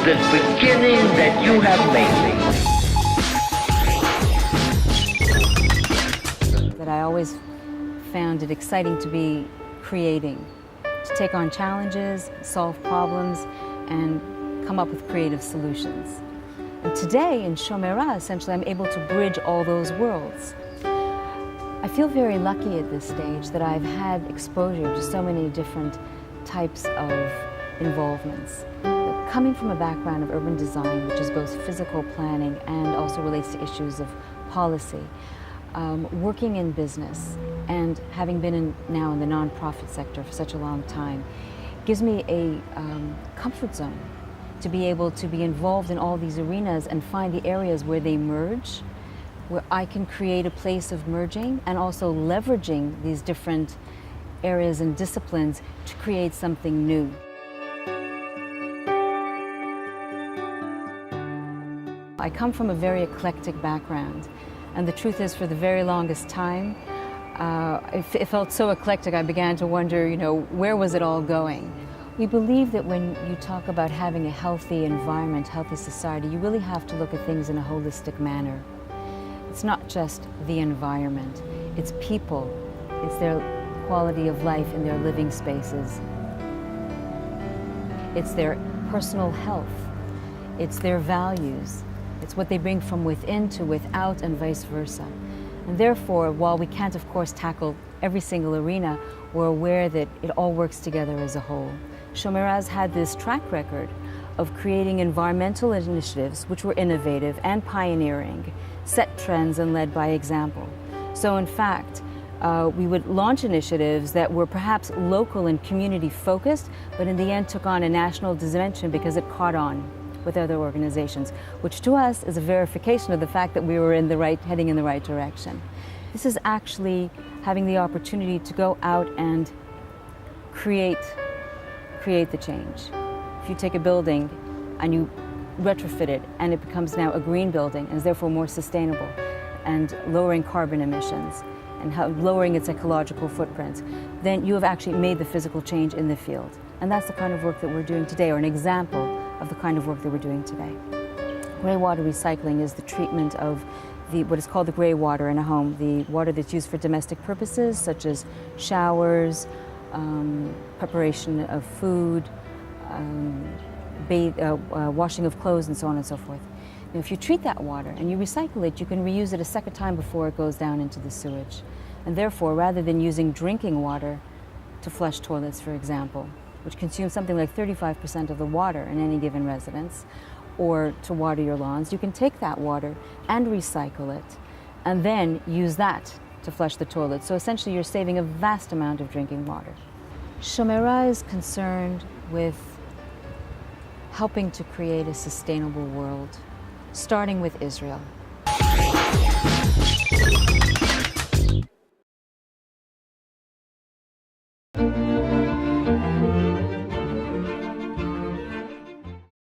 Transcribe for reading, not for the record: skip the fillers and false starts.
this beginning that you have made. That I always found it exciting to be creating, to take on challenges, solve problems, and come up with creative solutions. And today in Shomera, essentially, I'm able to bridge all those worlds. I feel very lucky at this stage that I've had exposure to so many different types of involvements. Coming from a background of urban design, which is both physical planning and also relates to issues of policy, working in business and having been now in the nonprofit sector for such a long time gives me a comfort zone to be able to be involved in all these arenas and find the areas where they merge, where I can create a place of merging and also leveraging these different areas and disciplines to create something new. I come from a very eclectic background, and the truth is, for the very longest time, it felt so eclectic I began to wonder, where was it all going? We believe that when you talk about having a healthy environment, healthy society, you really have to look at things in a holistic manner. It's not just the environment, it's people, it's their quality of life in their living spaces. It's their personal health, it's their values, it's what they bring from within to without and vice versa. And therefore, while we can't of course tackle every single arena, we're aware that it all works together as a whole. Shomera's had this track record of creating environmental initiatives which were innovative and pioneering, set trends and led by example. So in fact, we would launch initiatives that were perhaps local and community focused, but in the end took on a national dimension because it caught on with other organizations, which to us is a verification of the fact that we were heading in the right direction. This is actually having the opportunity to go out and create the change. If you take a building and you retrofit it and it becomes now a green building and is therefore more sustainable and lowering carbon emissions and lowering its ecological footprint, then you have actually made the physical change in the field. And that's the kind of work that we're doing today, or an example of the kind of work that we're doing today. Grey water recycling is the treatment of what is called the grey water in a home, the water that's used for domestic purposes such as showers, preparation of food, washing of clothes, and so on and so forth. Now, if you treat that water and you recycle it, you can reuse it a second time before it goes down into the sewage. And therefore, rather than using drinking water to flush toilets, for example, which consumes something like 35% of the water in any given residence, or to water your lawns, you can take that water and recycle it, and then use that to flush the toilet. So essentially you're saving a vast amount of drinking water. Shomera is concerned with helping to create a sustainable world, starting with Israel.